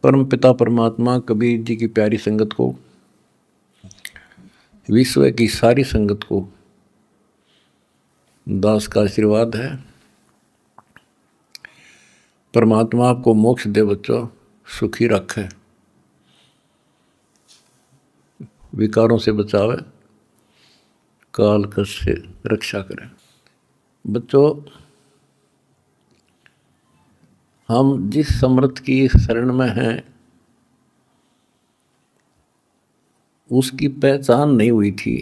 परम पिता परमात्मा कबीर जी की प्यारी संगत को, विश्व की सारी संगत को दास का आशीर्वाद है। परमात्मा आपको मोक्ष दे बच्चों, सुखी रखे, विकारों से बचावे, काल कष्ट से रक्षा करे। बच्चों, हम जिस समर्थ की शरण में हैं उसकी पहचान नहीं हुई थी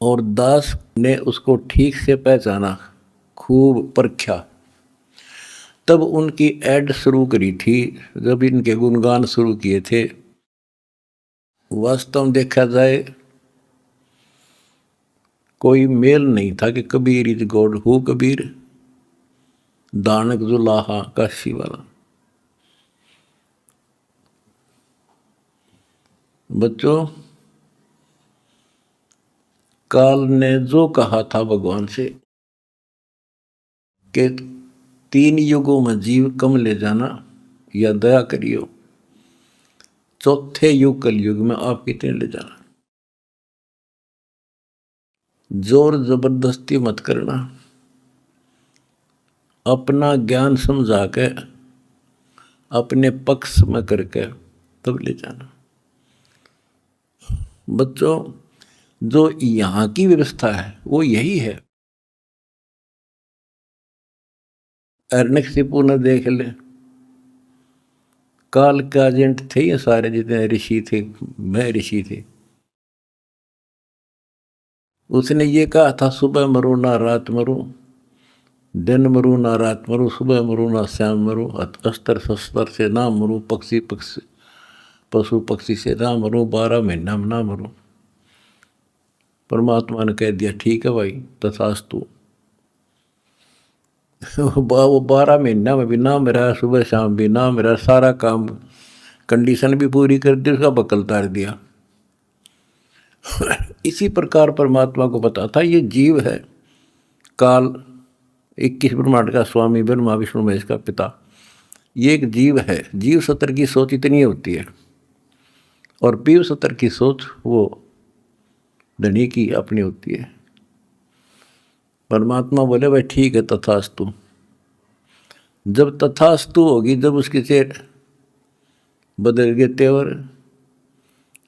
और दास ने उसको ठीक से पहचाना, खूब परखा, तब उनकी ऐड शुरू करी थी, जब इनके गुणगान शुरू किए थे। वास्तव में देखा जाए कोई मेल नहीं था कि Kabir is God, who Kabir, दानक जुलाहा काशी वाला। बच्चों, काल ने जो कहा था भगवान से कि 3 युगों में जीव कम ले जाना या दया करियो, चौथे युग कलयुग में आप कितने ले जाना। जोर जबरदस्ती मत करना, अपना ज्ञान समझा के अपने पक्ष में करके तब ले जाना। बच्चों, जो यहाँ की व्यवस्था है वो यही है। हिरण्यकशिपु ने देख ले, काल के एजेंट थे ये सारे, जितने ऋषि थे, मैं ऋषि थे। उसने ये कहा था, सुबह मरूं ना रात मरूं, दिन मरूं ना रात मरूं, सुबह मरूं ना शाम मरूं, अस्त्र शस्त्र से ना मरूं, पशु पक्षी से ना मरूं, 12 महीना में ना मरूं। परमात्मा ने कह दिया, ठीक है भाई, तथास्तु। वो 12 महीना में भी ना मेरा, सुबह शाम भी ना मेरा, सारा काम कंडीशन भी पूरी कर दी, उसका बकल तार दिया। इसी प्रकार परमात्मा को पता था ये जीव है, काल 21 ब्रह्मांड का स्वामी, ब्रह्मा विष्णु महेश का पिता, ये एक जीव है। जीव सत्र की सोच इतनी होती है और पीव सत्र की सोच वो धनी की अपनी होती है। परमात्मा बोले, भाई ठीक है, तथास्तु। जब तथास्तु होगी, जब उसके चेहरे बदल गए तेवर,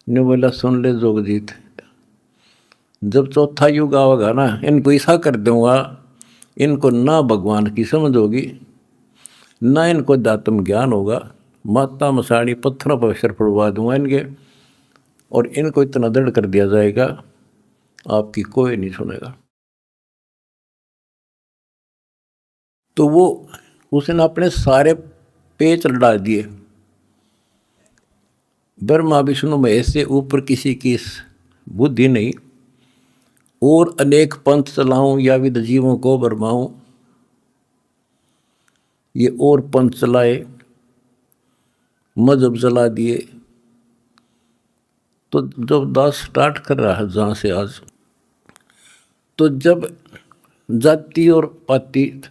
ने बोला, सुन ले जोगजीत, जब चौथा युग आवेगा ना, इनको ऐसा कर दूंगा, इनको ना भगवान की समझ होगी, ना इनको अध्यात्म ज्ञान होगा, माता मसाणी पत्थरों पर सिर पड़वा दूंगा इनके, और इनको इतना दृढ़ कर दिया जाएगा आपकी कोई नहीं सुनेगा। तो वो उसने अपने सारे पेच लड़ा दिए, ब्रह्मा विष्णु महेश से ऊपर किसी की बुद्धि नहीं, और अनेक पंथ चलाऊं या विद जीवों को बरमाऊं, ये और पंथ चलाए, मजहब चला दिए। तो जब दास स्टार्ट कर रहा है जहाँ से आज, तो जब जाति और पाति,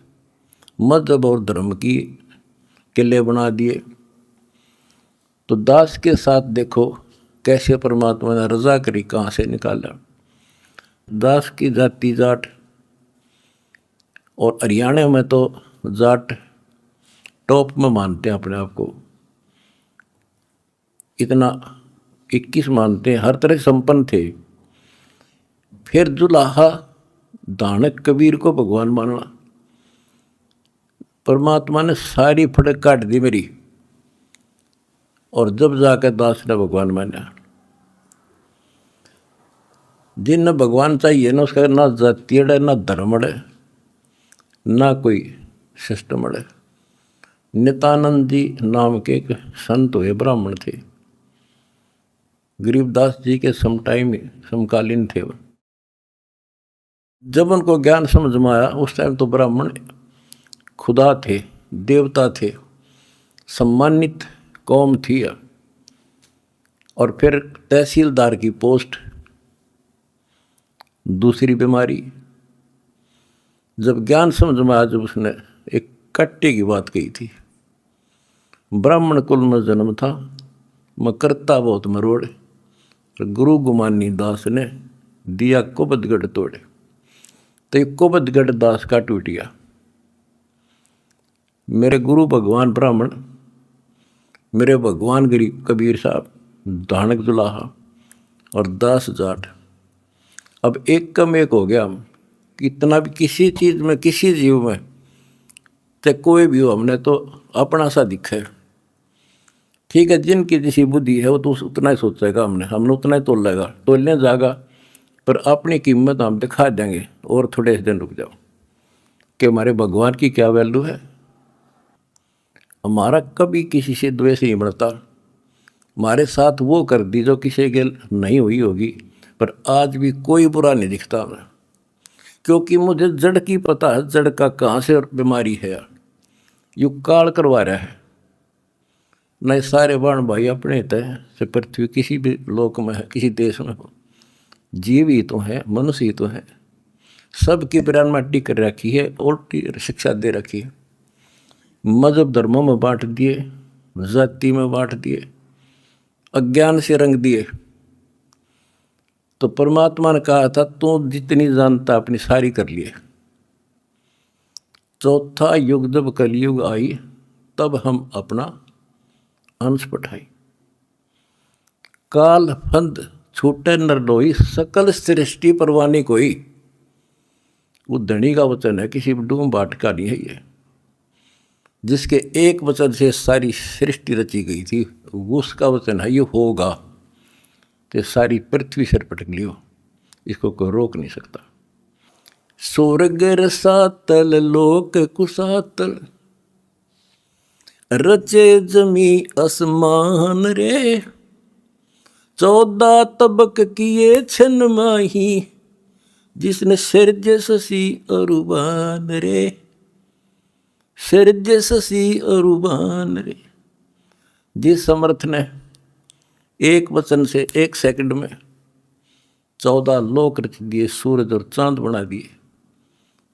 मजहब और धर्म की किले बना दिए, तो दास के साथ देखो कैसे परमात्मा ने रजा करी, कहाँ से निकाला। दास की जाति जाट, और हरियाणा में तो जाट टॉप में मानते हैं अपने आप को, इतना 21 मानते हैं, हर तरह संपन्न थे। फिर जुलाहा दानक कबीर को भगवान मानना, परमात्मा ने सारी फड़क काट दी मेरी, और जब जाकर दास ने भगवान माना। जिन भगवान चाहिए ना, उसका ना जाति अड़े, ना धर्म अड़े, ना कोई सिस्टम अड़े। नित्यानंद जी नाम के एक संत हुए, ब्राह्मण थे, गरीबदास जी के समकालीन थे। जब उनको ज्ञान समझ में आया, उस टाइम तो ब्राह्मण खुदा थे, देवता थे, सम्मानित कौम थी। और फिर तहसीलदार की पोस्ट, दूसरी बीमारी। जब ज्ञान समझ में आया, जब उसने एक कट्टे की बात कही थी, ब्राह्मण कुल में जन्म था, मैं करता बहुत मरोड़। गुरु गुमानी दास ने दिया कुबदगढ़ तोड़े, तो ये कुबदगढ़ दास का टूट गया। मेरे गुरु भगवान ब्राह्मण, मेरे भगवान गरीब कबीर साहब, धानक जुलाहा और दास जाट, अब एक कम एक हो गया हम। कितना भी किसी चीज़ में, किसी जीव में, चाहे कोई भी हो, हमने तो अपना सा दिखा है। ठीक है, जिनकी जैसी बुद्धि है वो तो उतना ही सोचेगा, हमने उतना ही तोलेगा, तोलने जाएगा, पर अपनी कीमत हम दिखा देंगे। और थोड़े दिन रुक जाओ कि हमारे भगवान की क्या वैल्यू है। हमारा कभी किसी से द्वेष नहीं बढ़ता। हमारे साथ वो कर दी जो किसी के नहीं हुई होगी, पर आज भी कोई बुरा नहीं दिखता हमें, क्योंकि मुझे जड़ की पता है, जड़ का कहाँ से बीमारी है यार। यू काल करवा रहा है। नहीं सारे बाण भाई अपने तय से पृथ्वी किसी भी लोक में है, किसी देश में हो, जीव ही तो है, मनुष्य ही तो है। सबकी बिरान माटी कर रखी है, उल्टी शिक्षा दे रखी है। मजहब धर्मों में बांट दिए, जाति में बांट दिए, अज्ञान से रंग दिए। तो परमात्मा ने कहा था तू जितनी जानता अपनी सारी कर लिए। चौथा युग जब कलयुग आई, तब हम अपना अंश पठाई। काल फंद छूटे नरलोई, सकल सृष्टि परवानी कोई। वो धनी का वचन है, किसी डूम बाट का नहीं है ये। जिसके एक वचन से सारी सृष्टि रची गई थी, उसका वचन है ये होगा, तो सारी पृथ्वी सिर पटक लियो, इसको कोई रोक नहीं सकता। स्वर्ग रसातल लोक कुसातल, रचे जमी असमान रे। 14 तबक किए छन माही, जिसने सिरजे ससी अरुबान रे। सिरजे ससी अरुबान रे। जिस समर्थ ने एक वचन से एक सेकंड में 14 लोक रच दिए, सूरज और चांद बना दिए,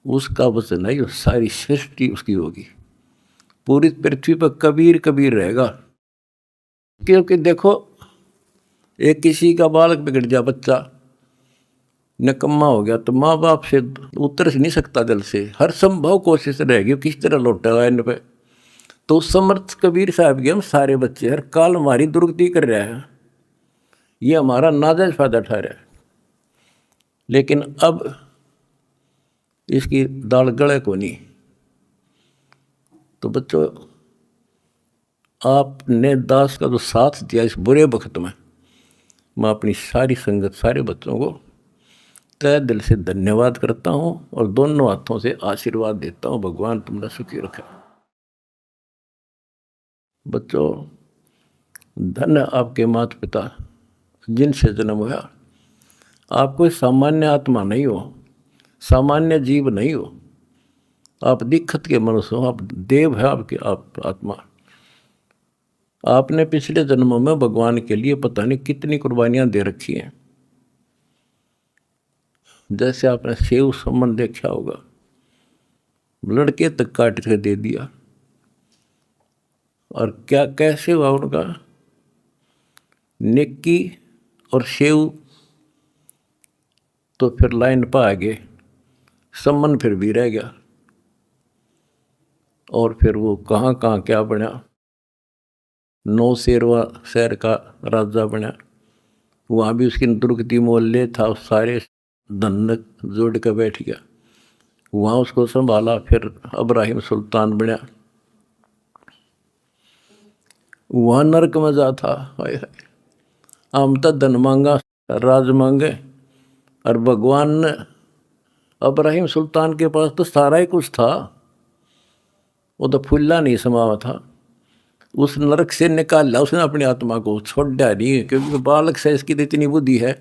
उसका वचन है, सारी सृष्टि उसकी होगी। पूरी पृथ्वी पर कबीर कबीर रहेगा। क्योंकि देखो, एक किसी का बालक बिगड़ गया, बच्चा निकम्मा हो गया, तो माँ बाप से उतर नहीं सकता दिल से, हर संभव कोशिश रहेगी किस तरह लौटेगा इन पे। तो समर्थ कबीर साहब के हम सारे बच्चे हर काल हमारी दुर्गति कर रहे हैं, ये हमारा नाजायज फायदा उठा रहा है। लेकिन अब इसकी दाल गले को नहीं। तो बच्चों, आपने दास का जो साथ दिया इस बुरे वक्त में, मैं अपनी सारी संगत, सारे बच्चों को तय दिल से धन्यवाद करता हूँ और दोनों हाथों से आशीर्वाद देता हूँ। भगवान तुमने सुखी रखा। बच्चों, धन्य आपके माता पिता जिनसे जन्म हुआ। आप कोई सामान्य आत्मा नहीं हो, सामान्य जीव नहीं हो, आप दिक्कत के मनुष्य हो, आप देव है, आपके आप आत्मा। आपने पिछले जन्मों में भगवान के लिए पता नहीं कितनी कुर्बानियां दे रखी हैं। जैसे आपने सेव सम्मान देखा होगा, लड़के तक काट के दे दिया, और क्या कैसे हुआ उनका नेकी और सेव, तो फिर लाइन पर आ गए, सम्मान फिर भी रह गया, और फिर वो कहाँ कहाँ क्या बना, 9 शेरवा शहर का राजा बना, वहाँ भी उसकी दुर्गति मोहल्ले था, सारे धन जोड़ के बैठ गया, वहाँ उसको संभाला, फिर इब्राहिम सुल्तान बना, वहाँ नरक में जा था। हाय हाय, हम तो धन मांगा, राज मांगे, और भगवान ने इब्राहिम सुल्तान के पास तो सारा ही कुछ था, वो तो फुल्ला नहीं समावा था, उस नरक से निकाला उसने अपनी आत्मा को, छोड़ा नहीं, क्योंकि बालक से इसकी तो इतनी बुद्धि है,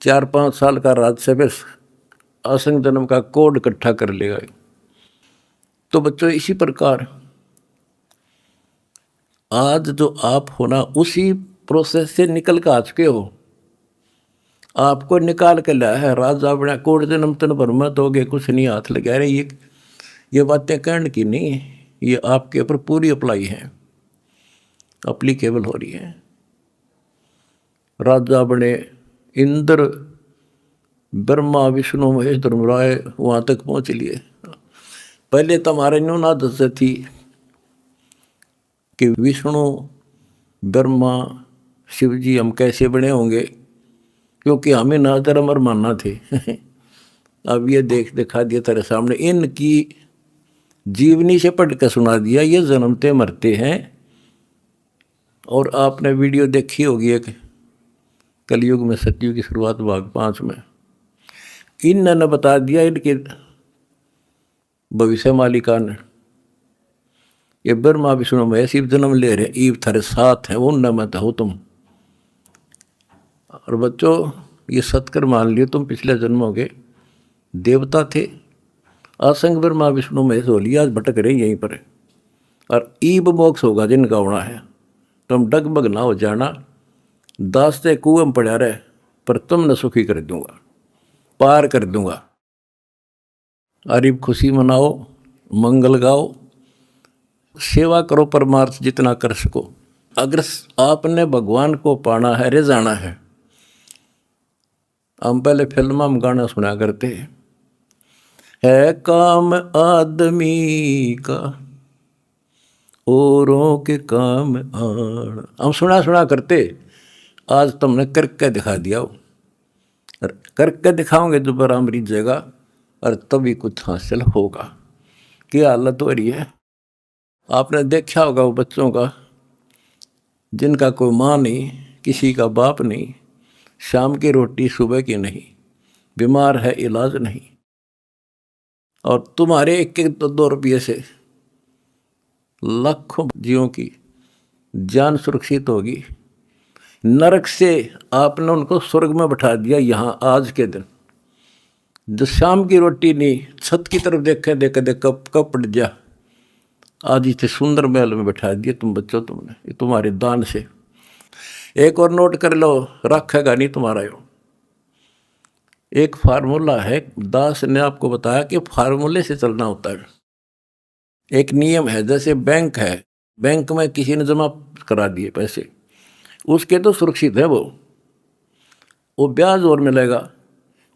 4-5 साल का राज से बस असंग जन्म का कोड इकट्ठा कर लेगा। तो बच्चों, इसी प्रकार आज जो आप हो ना, उसी प्रोसेस से निकल कर आ चुके हो। आपको निकाल के लाया है राजा बना, कोड जन्म तन भर में दोगे कुछ नहीं, हाथ लगा रहे। ये बातें कहने की नहीं, ये आपके ऊपर पूरी अप्लाई है। अप्लीकेबल हो रही है। राजा बने इंद्र, ब्रह्मा विष्णु महेश धर्मराय वहाँ तक पहुँच लिए। पहले तो हमारे न्यून आदत थी कि विष्णु ब्रह्मा शिव जी हम कैसे बने होंगे, क्योंकि हमें ना धर्म और मानना थे। अब ये दिखा दिया तेरे सामने, इनकी जीवनी से पढ़ कर सुना दिया, ये जन्मते मरते हैं। और आपने वीडियो देखी होगी एक कलयुग में सतयुग की शुरुआत भाग 5 में, इन्होंने बता दिया इनके भविष्य मालिका ने, ये ब्रह्मा विष्णु महेश शिव जन्म ले रहे, ईव थारे साथ है, वो न मत हो तुम। और बच्चों ये सत्कर मान लियो तुम पिछले जन्मों के देवता थे, असंग ब्रह्मा विष्णु महेश हो लिया, आज भटक रहे यहीं पर। और ईब मोक्ष होगा जिनका होना है, तुम डगमग ना हो जाना, दास्ते कुएं में पड़ा रहे, पर तुमने सुखी कर दूंगा, पार कर दूंगा। अरीब खुशी मनाओ, मंगल गाओ, सेवा करो, परमार्थ जितना कर सको। अगर आपने भगवान को पाना है, रिझाना है, हम पहले फिल्म में गाना सुना करते है काम आदमी का औरों के काम आण, हम सुना करते। आज तुमने करके दिखा दिया, और करके दिखाओगे दोबारा हम रिझेगा, और तभी कुछ हासिल होगा। क्या हालत हो रही है, आपने देखा होगा वो बच्चों का जिनका कोई माँ नहीं, किसी का बाप नहीं, शाम की रोटी सुबह की नहीं, बीमार है इलाज नहीं, और तुम्हारे 1-2 रुपये से लाखों जीवों की जान सुरक्षित होगी। नरक से आपने उनको स्वर्ग में बैठा दिया यहाँ आज के दिन। जो शाम की रोटी नहीं, छत की तरफ देखे कब पड़ जा, आज इतने सुंदर महल में बैठा दिया तुम बच्चों, तुमने ये तुम्हारे दान से। एक और नोट कर लो, रखेगा नहीं तुम्हारा यो। एक फार्मूला है, दास ने आपको बताया कि फार्मूले से चलना होता है। एक नियम है, जैसे बैंक है, बैंक में किसी ने जमा करा दिए पैसे, उसके तो सुरक्षित है, वो ब्याज और मिलेगा।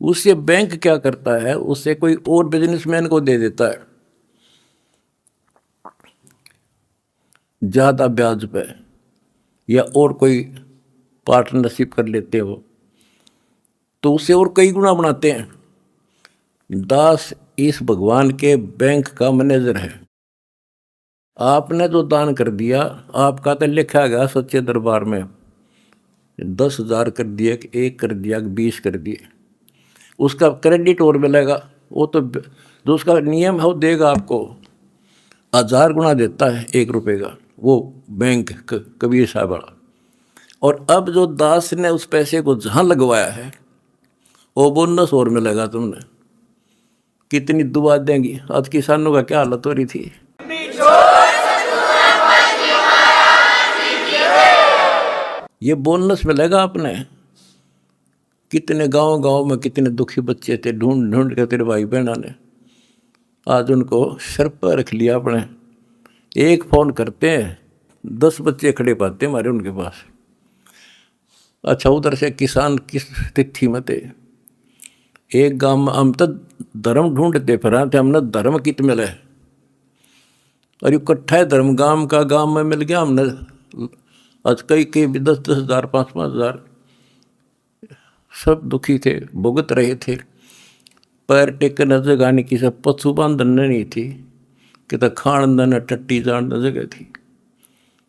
उससे बैंक क्या करता है, उससे कोई और बिजनेसमैन को दे देता है ज़्यादा ब्याज पे, या और कोई पार्टनरशिप कर लेते हो तो उससे और कई गुना बनाते हैं। दास इस भगवान के बैंक का मैनेजर है। आपने जो दान कर दिया, आपका तो लिखा गया सच्चे दरबार में, 10,000 कर दिए, 1 कर दिया, 20 कर दिए, उसका क्रेडिट और मिलेगा। वो तो जो उसका नियम है वो देगा आपको, 1000 गुना देता है 1 रुपये का, वो बैंक कबीर साहब वाला। और अब जो दास ने उस पैसे को जहाँ लगवाया है, वो बोनस और मिलेगा तुमने। कितनी दुआ देंगी। आज किसानों का क्या हालत हो रही थी। ये बोनस मिलेगा आपने। कितने गांव में कितने दुखी बच्चे थे, ढूंढ ढूंढ के तेरे भाई बहना ने आज उनको सर पर रख लिया अपने। एक फ़ोन करते हैं 10 बच्चे खड़े पाते हमारे उनके पास। अच्छा, उधर से किसान किस तिथि में थे, एक गांव में हम तो धर्म ढूंढते फिर थे, हमने धर्म कित मिले, और इकट्ठा धर्म गांव में मिल गया हमने। आज कई 10-10 हज़ार 5-5 हज़ार, सब दुखी थे, भुगत रहे थे। पैर टेकने जगह नहीं, किसी पशु बांधन नहीं थी, कि तो खान न टट्टी जान जगह थी।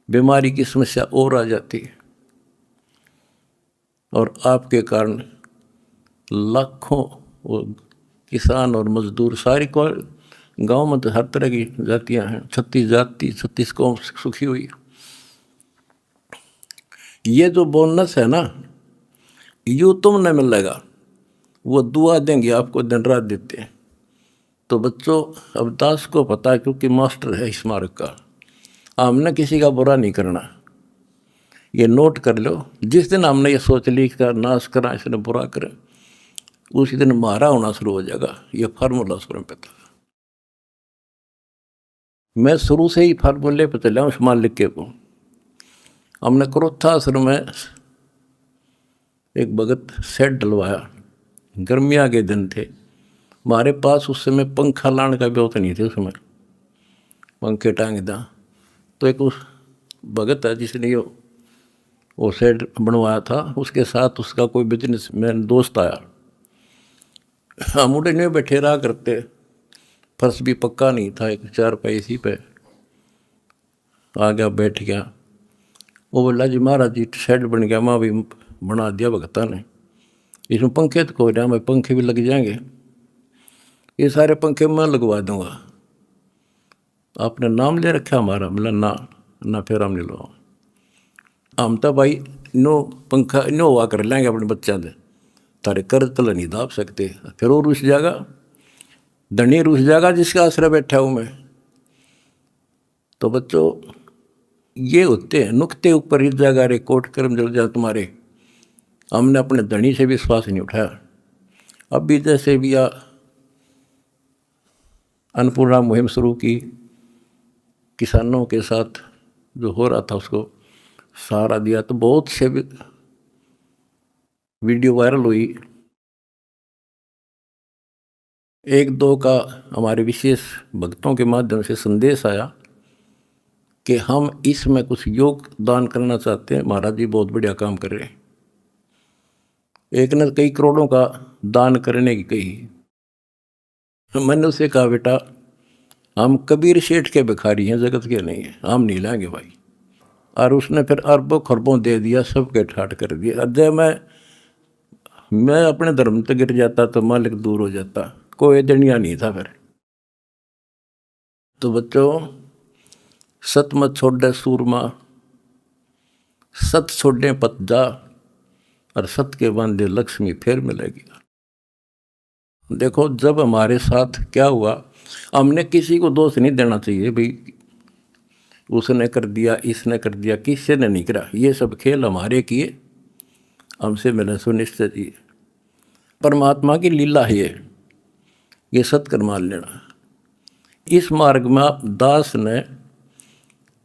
बीमारी की समस्या और आ जाती है, और आपके कारण लाखों वो किसान और मजदूर, सारी को गांव में तो हर तरह की जातियां हैं, 36 जाति 36 कौम सुखी हुई। ये जो बोनस है ना, यूँ तुमने मिलेगा, वो दुआ देंगे आपको, दिन रात देते हैं। तो बच्चों, अब दास को पता है, क्योंकि मास्टर है इस मार्ग का, हमने किसी का बुरा नहीं करना। ये नोट कर लो, जिस दिन हमने ये सोच ली का नाश करा, इसने बुरा करें, उसी दिन मारा होना शुरू हो जाएगा। ये फार्मूला शुरू पे था। मैं शुरू से ही फार्मूले पे चला हूँ, मालिक के को। हमने क्रोथा आश्रम में एक भगत सेट डलवाया, गर्मियाँ के दिन थे, हमारे पास उस समय पंखा लाने का व्यवस्था नहीं थे, उस समय पंखे टांग दा। तो एक उस भगत है जिसने वो सेट बनवाया था, उसके साथ उसका कोई बिजनेसमैन दोस्त आया। हम उड़े नहीं बैठे रहा करते, फर्श भी पक्का नहीं था, एक चारपाई इसी पे आ गया, बैठ गया। वो बोला जी महाराज जी शेड बन गया, माँ भी बना दिया भगता ने, इसमें पंखे तो कोई ना, मैं पंखे भी लग जाएंगे, ये सारे पंखे मैं लगवा दूंगा, आपने नाम ले रखा हमारा? बोला ना ना, फिर हम नहीं लो, हम तो भाई नो पंखा नो हुआ कर लेंगे अपने बच्चा दे, तारे कर्ज तल नहीं दाब सकते। फिर वो रुस जाएगा, धनी रुस जाएगा जिसका आश्रय बैठा हूँ मैं। तो बच्चों ये होते हैं नुक्ते ऊपर इस जगह रे कोट कर्म जल जाए तुम्हारे। हमने अपने धनी से विश्वास नहीं उठाया। अब भी जैसे भी अन्नपूर्णा मुहिम शुरू की, किसानों के साथ जो हो रहा था उसको सहारा दिया, तो बहुत से वीडियो वायरल हुई। एक दो का हमारे विशेष भक्तों के माध्यम से संदेश आया कि हम इसमें कुछ योगदान करना चाहते हैं, महाराज जी बहुत बढ़िया काम कर रहे हैं। एक ने कई करोड़ों का दान करने की कही। मैंने उसे कहा बेटा हम कबीर शेठ के भिखारी हैं, जगत के नहीं हैं, हम नहीं लाएंगे भाई। और उसने फिर अरबों खरबों दे दिया, सबके ठाट कर दिया। अजय मैं अपने धर्म से गिर जाता तो मालिक दूर हो जाता, कोई दनिया नहीं था फिर। तो बच्चों सत मत छोड़े सूरमा, सत छोड़े पत जा, और सत के बांधे लक्ष्मी फिर मिलेगी। देखो जब हमारे साथ क्या हुआ, हमने किसी को दोष नहीं देना चाहिए भाई उसने कर दिया इसने कर दिया, किसी ने नहीं करा, ये सब खेल हमारे किए, हमसे मिले सुनिश्चित ही। परमात्मा की लीला है ये सत्कर्म मान लेना। इस मार्ग में आप दास ने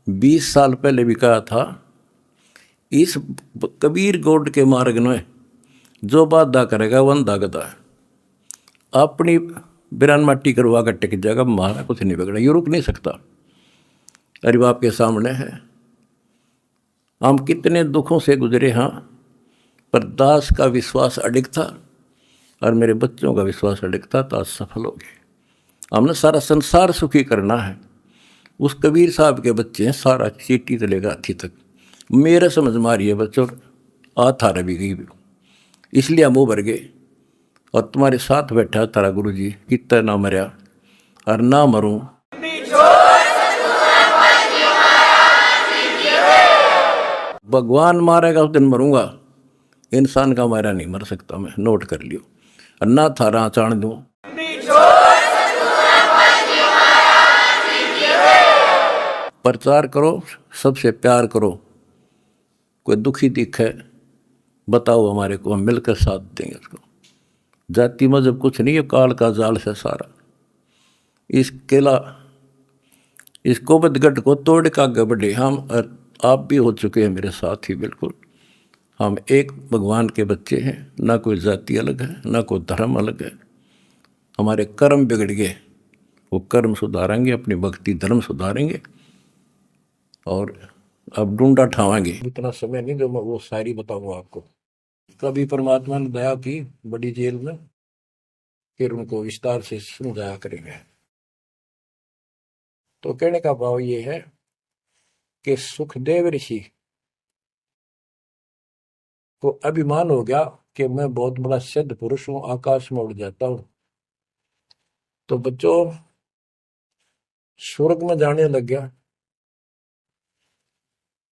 20 साल पहले भी कहा था, इस कबीर गौड़ के मार्ग में जो बाधा करेगा वो अंधा गधा है। अपनी बिरान माटी करवा कर टिक जाएगा, हमारा कुछ नहीं बिगड़ा, ये रुक नहीं सकता। अरे बाप के सामने है, हम कितने दुखों से गुजरे हाँ, पर दास का विश्वास अडिग था और मेरे बच्चों का विश्वास अडिग था, तो आज सफल हो गए। हमने सारा संसार सुखी करना है। उस कबीर साहब के बच्चे हैं, सारा चीटी से लेकर हाथी तक मेरा समझ मारिए बच्चों, थारा भी गई, इसलिए हम उभर गए। और तुम्हारे साथ बैठा तारा गुरु जी, कितना ना मरया और ना मरूं, भगवान मारेगा उस दिन मरूंगा, इंसान का मारा नहीं मर सकता मैं, नोट कर लियो। और ना थारा चाण दूं, प्रचार करो, सबसे प्यार करो, कोई दुखी दिखे बताओ हमारे को, हम मिलकर साथ देंगे उसको। जाति मजहब कुछ नहीं है, काल का जाल से सारा। इस केला इस कोबदगढ़ को तोड़ का आगे बढ़े। हम आप भी हो चुके हैं मेरे साथ ही, बिल्कुल हम एक भगवान के बच्चे हैं, ना कोई जाति अलग है ना कोई धर्म अलग है। हमारे कर्म बिगड़ गए, वो कर्म सुधारेंगे, अपनी भक्ति धर्म सुधारेंगे और अब ढूंढा ठावाएंगे। इतना समय नहीं जो मैं वो शायरी बताऊंगा आपको। कभी परमात्मा ने दया की बड़ी जेल में, फिर उनको विस्तार से समझाया करेंगे। तो कहने का भाव ये है कि सुखदेव ऋषि को अभिमान हो गया कि मैं बहुत बड़ा सिद्ध पुरुष हूं, आकाश में उड़ जाता हूं। तो बच्चों स्वर्ग में जाने लग गया,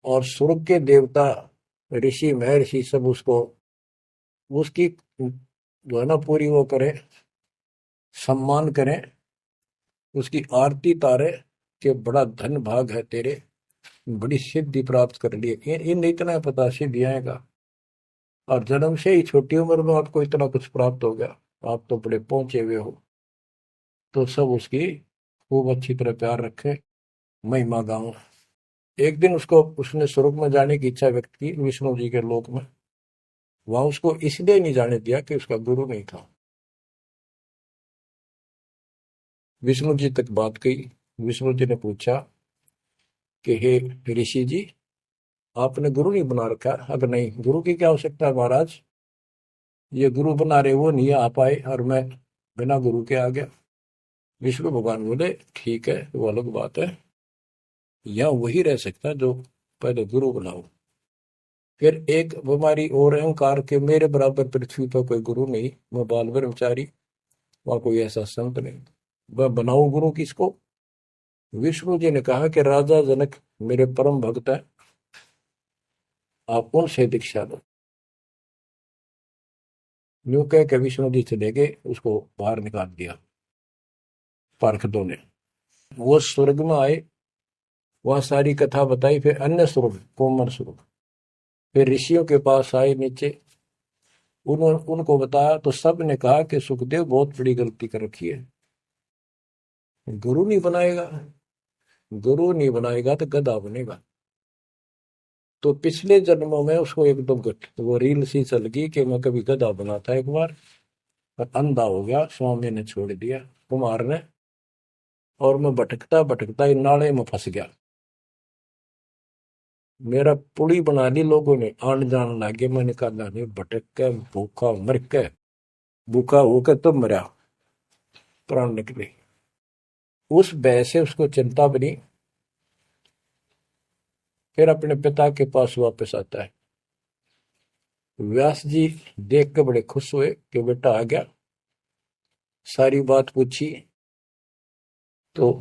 और स्वर्ग के देवता ऋषि महर्षि सब उसको उसकी जो है ना पूरी वो करें, सम्मान करें, उसकी आरती तारे कि बड़ा धन भाग है तेरे, बड़ी सिद्धि प्राप्त कर लिए। इन इतना पता सिद्धि आएगा, और जन्म से ही छोटी उम्र में आपको इतना कुछ प्राप्त हो गया, आप तो बड़े पहुंचे हुए हो। तो सब उसकी खूब अच्छी तरह प्यार रखे, महिमा गाऊं। एक दिन उसने स्वर्ग में जाने की इच्छा व्यक्त की, विष्णु जी के लोक में। वहां उसको इसलिए नहीं जाने दिया कि उसका गुरु नहीं था। विष्णु जी तक बात गई। विष्णु जी ने पूछा कि हे ऋषि जी, आपने गुरु नहीं बना रखा? अगर नहीं, गुरु की क्या आवश्यकता है महाराज, ये गुरु बना रहे वो नहीं आ पाए और मैं बिना गुरु के आ गया। विष्णु भगवान बोले ठीक है, वो अलग बात है, यहाँ वही रह सकता है जो पहले गुरु बनाओ। फिर एक बीमारी और अहंकार के, मेरे बराबर पृथ्वी पर कोई गुरु नहीं, मैं बाल ब्रह्मचारी, वहां कोई ऐसा संत नहीं, वह बनाओ गुरु किसको? विष्णु जी ने कहा कि राजा जनक मेरे परम भक्त है, आप उनसे दीक्षा लो। यूं कह के विष्णु जी चले गए, उसको बाहर निकाल दिया पार्षदों ने। वो स्वर्ग में आए, वहां सारी कथा बताई। फिर अन्य स्वर्ग, कोमर स्वर्ग, फिर ऋषियों के पास आए नीचे, उनको बताया तो सब ने कहा कि सुखदेव बहुत बड़ी गलती कर रखी है, गुरु नहीं बनाएगा, गुरु नहीं बनाएगा तो गधा बनेगा। तो पिछले जन्मों में उसको एकदम वो रील सी चल गई कि मैं कभी गधा बना था एक बार, पर अंधा हो गया, स्वामी ने छोड़ दिया, कुमार ने, और मैं भटकता भटकता इन नाले में फंस गया। मेरा पुड़ी बना ली लोगों ने, आन जान लागे, मैंने कहा नहीं, भटक के भूखा मर के, भूखा होकर तो मरा, प्राण निकले। उस भय से उसको चिंता बनी। फिर अपने पिता के पास वापस आता है। व्यास जी देख के बड़े खुश हुए कि बेटा आ गया। सारी बात पूछी तो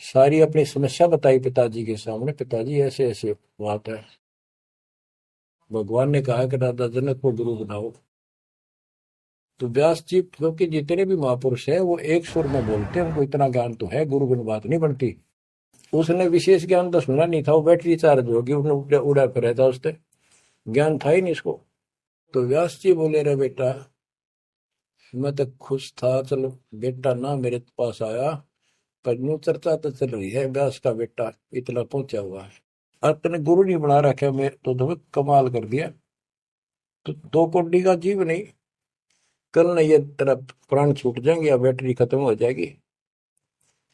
सारी अपनी समस्या बताई पिताजी के सामने। पिताजी ऐसे ऐसे बात है, भगवान ने कहा कि राजा जनक को गुरु बनाओ। तो व्यास जी, क्योंकि जितने भी महापुरुष हैं वो एक सुर में बोलते हैं, उनको इतना ज्ञान तो है, गुरु बिन बात नहीं बनती। उसने विशेष ज्ञान तो सुना नहीं था, वो बैटरी चार्ज होगी, उसने उड़ा फिर था, उससे ज्ञान था ही नहीं इसको। तो व्यास जी बोले रे बेटा, मैं तो खुश था, चलो बेटा ना मेरे पास आया, पर न्यू चर्चा तो चल रही है व्यास का बेटा इतना पहुंचा हुआ है, और तने गुरु नहीं बना रखा, मैं तो तुम्हें कमाल कर दिया। तो दो कोड़ी का जीव नहीं, कल नहीं ये तेरा प्राण छूट जाएंगे या बैटरी खत्म हो जाएगी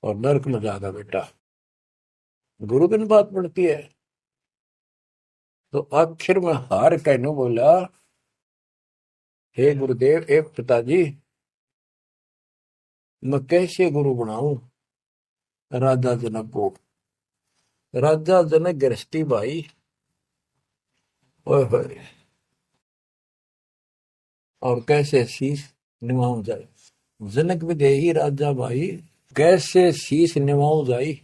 और नरक में जाएगा बेटा, गुरु बिन बात पड़ती है। तो आखिर में हार कहने बोला, हे गुरुदेव, हे पिताजी, मैं कैसे गुरु बनाऊं राजा जनक को? राजा जनक गृहस्थी भाई, ओए होए, और कैसे शीश निभाऊं जाए, जनक विदेही राजा भाई, कैसे शीश निभाऊं जाई।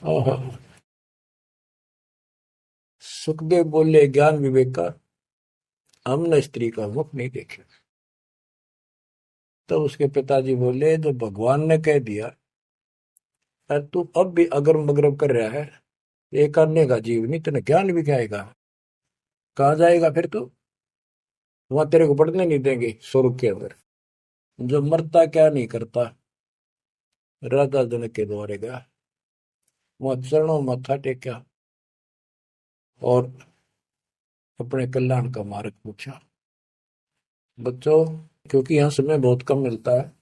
ओहो। सुखदेव बोले, ज्ञान विवेक का हमने स्त्री का मुख नहीं देखे। तो उसके पिताजी बोले, जो भगवान ने कह दिया, अरे तू अब भी अगर मगरब कर रहा है, एक अन्य का जीव नहीं, तेने ज्ञान भी क्या आएगा, कहाँ जाएगा फिर तू? वहां तेरे को पढ़ने नहीं देंगे स्वर्ग के अंदर। जो मरता क्या नहीं करता, राजा जनक के द्वारे गया, वहां चरणों माथा टेका और अपने कल्याण का मार्ग पूछा। बच्चों, क्योंकि यहाँ समय बहुत कम मिलता है,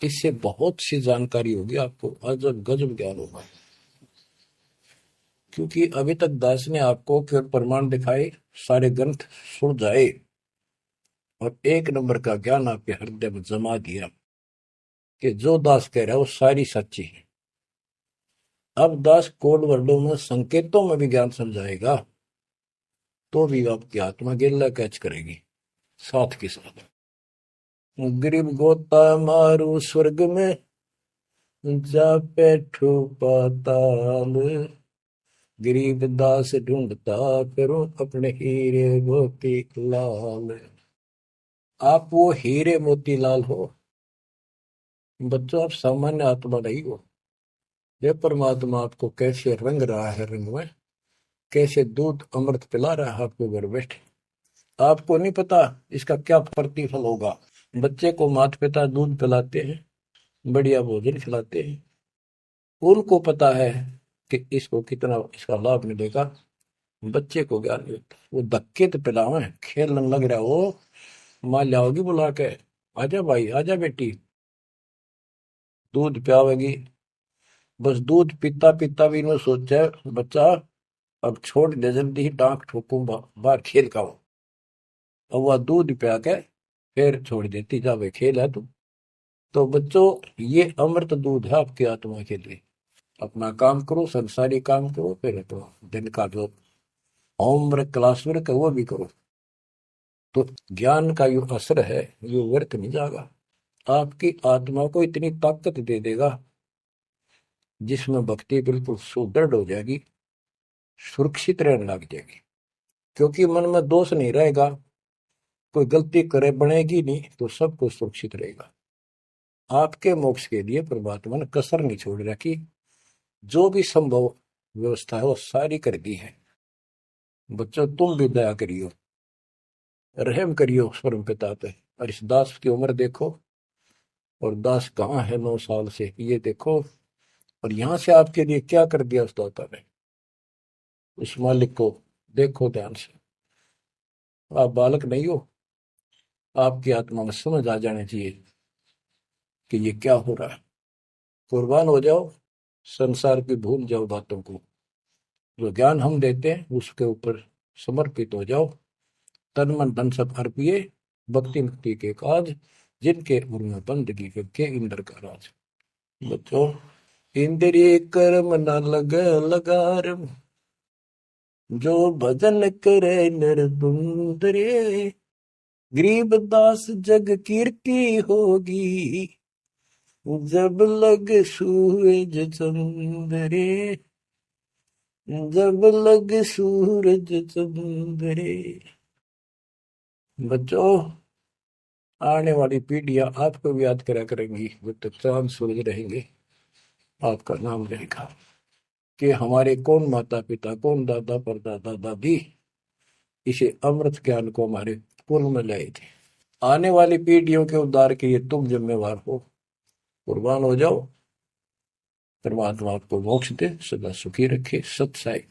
इससे बहुत सी जानकारी होगी आपको, अजब गजब ज्ञान होगा। क्योंकि अभी तक दास ने आपको केवल प्रमाण दिखाए, सारे ग्रंथ सुलझाए और एक नंबर का ज्ञान आपके हृदय में जमा दिया कि जो दास कह रहा है वो सारी सच्ची है। अब दास कोड वर्डों में, संकेतों में भी ज्ञान समझाएगा, तो भी आपकी आत्मा गिल्ला कैच करेगी साथ के साथ। गरीब गोता मारू स्वर्ग में, जा बैठो पाताल, गरीब दास ढूंढता फिरो अपने हीरे मोती लाल। आप वो हीरे मोती लाल हो बच्चों, आप सामान्य आत्मा नहीं हो। ये परमात्मा आपको कैसे रंग रहा है, रंग में कैसे दूध अमृत पिला रहा है आपके घर बैठे, आपको नहीं पता इसका क्या प्रतिफल होगा। बच्चे को माता पिता दूध पिलाते हैं, बढ़िया भोजन खिलाते हैं, उनको पता है कि इसको कितना इसका लाभ मिलेगा। बच्चे को ज्ञान नहीं होता, वो धक्के तो पिलावे, खेलने लग रहा हो, माँ लाओगी बुला के, आजा भाई आजा बेटी, दूध पियावेगी। बस दूध पीता पीता भी इन्होंने सोचा है, बच्चा अब छोड़ दे, जल्दी ही डांक ठोकूं, बाहर खेल का हो। अब वह दूध पिया के फिर छोड़ देती, जा वे खेल है तू। तो बच्चों, ये अमृत दूध है आपकी आत्मा के लिए। अपना काम करो, संसारी काम करो, फिर तो दिन का जो होमवर्क क्लास वर्क है वो भी करो। तो ज्ञान का जो असर है ये व्यर्थ नहीं जाएगा, आपकी आत्मा को इतनी ताकत दे देगा जिसमें भक्ति बिल्कुल सुदृढ़ हो जाएगी, सुरक्षित रहने लग जाएगी। क्योंकि मन में दोष नहीं रहेगा, कोई गलती करे बनेगी नहीं, तो सब कुछ सुरक्षित रहेगा। आपके मोक्ष के लिए परमात्मा ने कसर नहीं छोड़ रखी, जो भी संभव व्यवस्था है वो सारी कर दी है। बच्चों, तुम भी दया करियो, रहम करियो परम पिता पे। और इस दास की उम्र देखो, और दास कहाँ है 9 साल से, ये देखो। और यहां से आपके लिए क्या कर दिया उस दाता ने, उस मालिक को देखो ध्यान से। आप बालक नहीं हो, आपकी आत्मा में समझ आ जानी चाहिए कि ये क्या हो रहा है। कुर्बान हो जाओ, संसार की भूल जाओ बातों को, जो ज्ञान हम देते हैं उसके ऊपर समर्पित हो जाओ। तन मन धन सब अर्पिए, भक्ति मुक्ति के काज, जिनके उर में बंदगी के इंद्र का राज। बच्चों, इंद्रिय कर्म न लगे लगार, जो भजन करे नर सुंदरे, गरीब दास जग कीर्ति होगी, जब लग सूरज चंद्रे, जब लग सूरज चंद्रे। बच्चों, आने वाली पीढ़ियां आपको भी याद करा करेंगी, जब तक चांद सूरज रहेंगे आपका नाम रहेगा कि हमारे कौन माता पिता, कौन दादा परदादा दादी इसे अमृत ज्ञान को हमारे कुल में लाए थे। आने वाली पीढ़ियों के उद्धार के लिए तुम जिम्मेवार हो, कुर्बान हो जाओ। परमात्मा आपको मोक्ष दे, सदा सुखी रखे। सत साई।